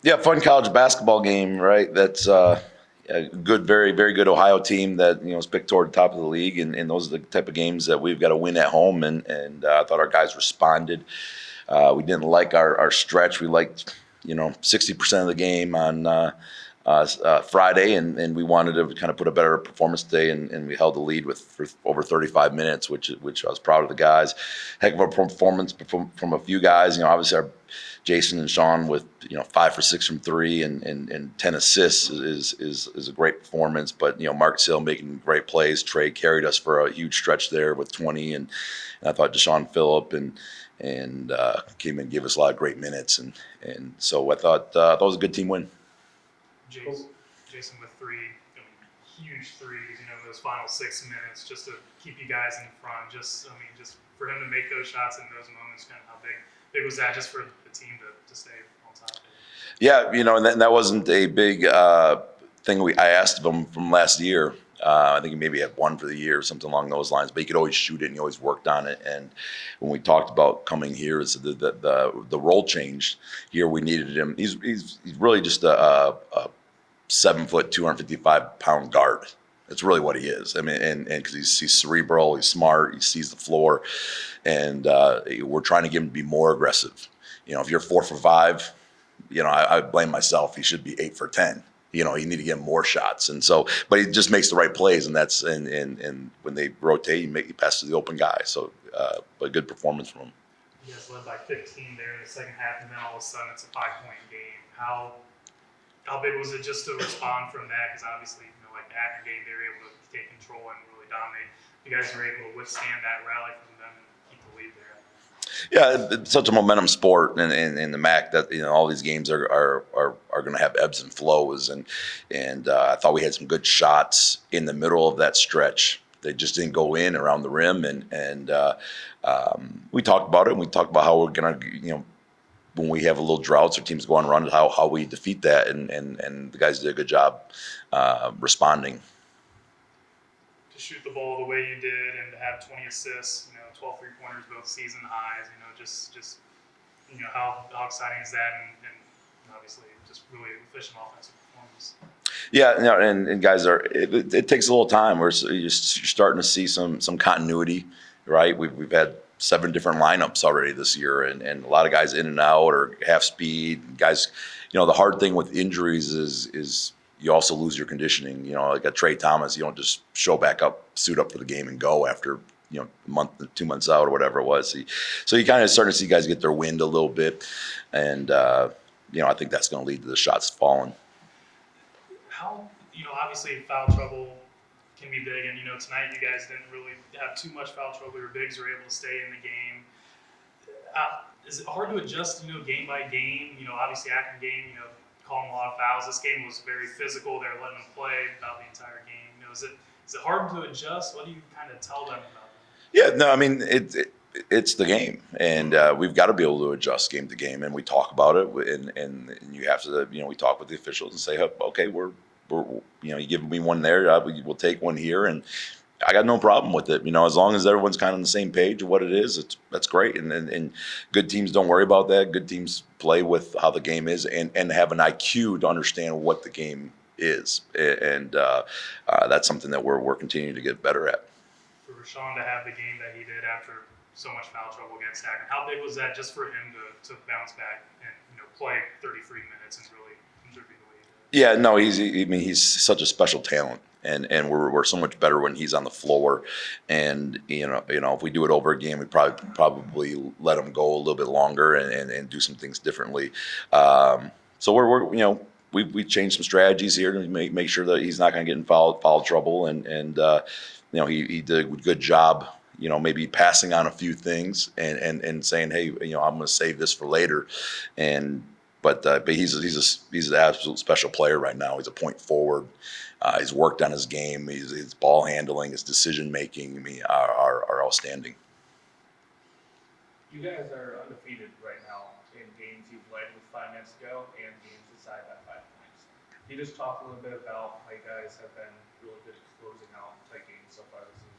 Yeah, fun college basketball game, right? That's a good, very, very good Ohio team that was picked toward the top of the league, and those are the type of games that we've got to win at home. And I thought our guys responded. We didn't like our stretch. We liked 60% of the game on Friday, and we wanted to kind of put a better performance today, and we held the lead for over 35 minutes, which I was proud of the guys. Heck of a performance from a few guys. Obviously our Jason and Sean with 5 for 6 from three and 10 assists is a great performance. But Mark Sill making great plays. Trey carried us for a huge stretch there with 20, and I thought Deshaun Phillip and came in and gave us a lot of great minutes, and so I thought that was a good team win. Jason with three, huge threes, those final 6 minutes just to keep you guys in front. Just for him to make those shots in those moments, kind of how big was that just for the team to stay on top of it? Yeah, and that wasn't a big thing I asked of him from last year. I think he maybe had one for the year or something along those lines, but he could always shoot it and he always worked on it. And when we talked about coming here, it's the role changed. Here we needed him. He's really just a 7 foot, 255-pound guard. That's really what he is. I mean, and because he's cerebral, he's smart, he sees the floor, and we're trying to get him to be more aggressive. If you're 4 for 5, I blame myself. He should be 8 for 10. You need to get more shots, and so, but he just makes the right plays, and that's and when they rotate, he passes to the open guy. So, a good performance from him. You guys led by 15 there in the second half, and then all of a sudden it's a 5-point game. How big was it just to respond from that? Because obviously, like the Akron game, they were able to take control and really dominate. You guys were able to withstand that rally from them and keep the lead there. Yeah, it's such a momentum sport in the MAC that all these games are going to have ebbs and flows, and I thought we had some good shots in the middle of that stretch. They just didn't go in around the rim, and we talked about it. And we talked about how we're going to when we have a little droughts or teams go on runs, how we defeat that, and the guys did a good job responding. To shoot the ball the way you did and to have 20 assists, 12 three-pointers, both season highs, just how exciting is that, and obviously just really efficient offensive performance. Yeah, and guys it takes a little time. You're starting to see some continuity, right? We've had 7 different lineups already this year, and a lot of guys in and out or half speed. Guys, the hard thing with injuries is you also lose your conditioning. Like a Trey Thomas, you don't just show back up, suit up for the game and go after a month, 2 months out or whatever it was. So you kind of starting to see guys get their wind a little bit, and I think that's going to lead to the shots falling. How obviously foul trouble can be big, and tonight you guys didn't really have too much foul trouble. Your bigs were able to stay in the game. Is it hard to adjust, game by game? Obviously Akron game, calling a lot of fouls. This game was very physical. They were letting them play about the entire game. Is it hard to adjust? What do you kind of tell them about that? Yeah, no, I mean it's the game, and we've got to be able to adjust game to game, and we talk about it, and you have to, we talk with the officials and say, okay, we're you give me one there, we'll take one here, and I got no problem with it. As long as everyone's kind of on the same page of what it is, that's great. And good teams don't worry about that. Good teams play with how the game is and have an IQ to understand what the game is, and that's something that we're continuing to get better at. For Rashawn to have the game that he did after so much foul trouble against Akron, how big was that just for him to bounce back and play 33 minutes and really contribute the way he did? Yeah, no, he's such a special talent, and we're so much better when he's on the floor. And if we do it over again, we probably let him go a little bit longer and do some things differently. So we changed some strategies here to make sure that he's not going to get in foul trouble, and he did a good job. Maybe passing on a few things and saying, hey, I'm going to save this for later, But he's an absolute special player right now. He's a point forward. He's worked on his game. His ball handling, his decision making, are outstanding. You guys are undefeated right now in games you've led with 5 minutes to go and games decided by 5 points. Can you just talk a little bit about how you guys have been really good at closing out tight games so far this season?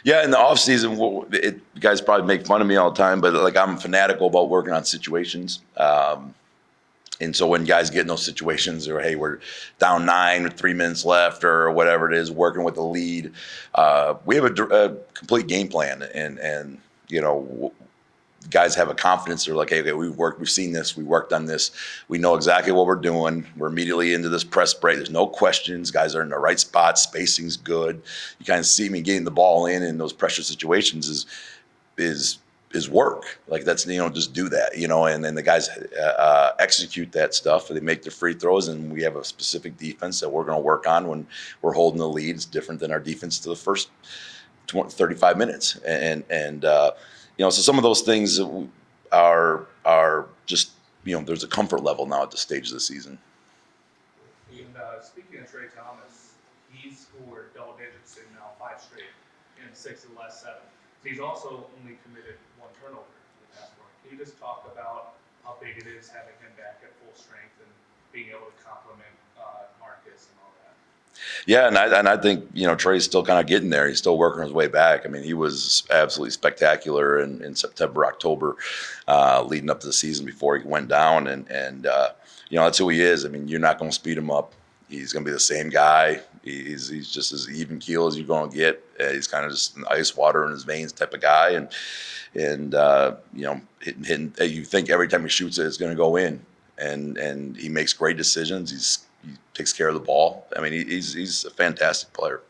Yeah, in the off season, you guys probably make fun of me all the time, but I'm fanatical about working on situations. And so when guys get in those situations, or hey, we're down 9 with 3 minutes left, or whatever it is, working with the lead, we have a complete game plan, and guys have a confidence. They're like, hey, okay, we've seen this, we worked on this, we know exactly what we're doing. We're immediately into this press break. There's no questions. Guys are in the right spot. Spacing's good. You kind of see me getting the ball in those pressure situations is work. Like that's, just do that, and then the guys execute that stuff. They make their free throws, and we have a specific defense that we're going to work on when we're holding the lead. It's different than our defense to the first 35 minutes. So some of those things are just, there's a comfort level now at this stage of the season. And speaking of Trey Thomas, he's scored double digits in now 5 straight and 6 of the last 7. He's also only committed 1 turnover in the past 4. Can you just talk about how big it is having him back at full strength and being able to complement Marcus and all that? Yeah, and I think Trey's still kind of getting there. He's still working his way back. I mean, he was absolutely spectacular in September, October, leading up to the season before he went down, and that's who he is. I mean, you're not going to speed him up. He's going to be the same guy. He's just as even keel as you're going to get. He's kind of just an ice water in his veins type of guy, and hitting. You think every time he shoots it, it's going to go in, and he makes great decisions. He takes care of the ball. I mean, he's a fantastic player.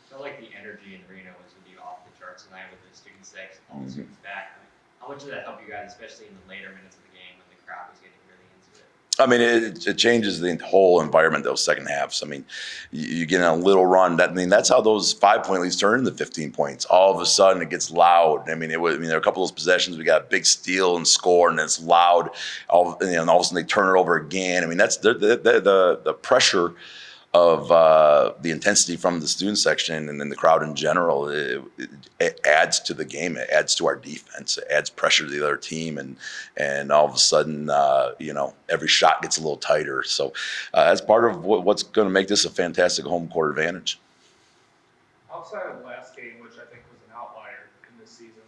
I felt like the energy in Reno was going to be off the charts tonight with the student 6, all the students back. How much did that help you guys, especially in the later minutes of the game when the crowd was getting really into it? I mean, it changes the whole environment, those second halves. I mean, you get in a little run. That's how those 5-point leads turn into 15 points. All of a sudden, it gets loud. I mean, there are a couple of those possessions. We got a big steal and score, and it's loud. All of a sudden, they turn it over again. I mean, that's the pressure of the intensity from the student section and then the crowd in general. It adds to the game. It adds to our defense. It adds pressure to the other team, and all of a sudden, every shot gets a little tighter. So that's part of what's going to make this a fantastic home court advantage. Outside of the last game, which I think was an outlier in this season,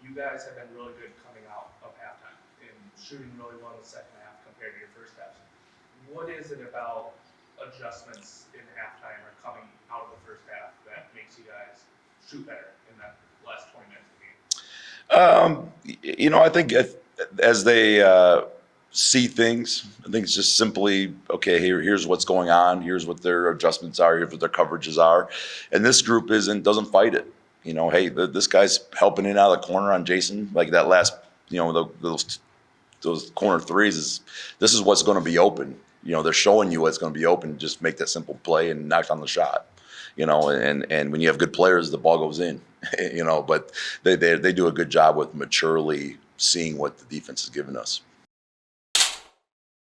you guys have been really good coming out of halftime and shooting really well in the second half compared to your first half. What is it about adjustments in halftime or coming out of the first half that makes you guys shoot better in that last 20 minutes of the game? I think as they see things, I think it's just simply, okay, here's what's going on. Here's what their adjustments are. Here's what their coverages are. And this group doesn't fight it. Hey, this guy's helping in out of the corner on Jason, like that last, those corner threes this is what's going to be open. They're showing you what's going to be open. Just make that simple play and knock on the shot. And when you have good players, the ball goes in. But they do a good job with maturely seeing what the defense has given us.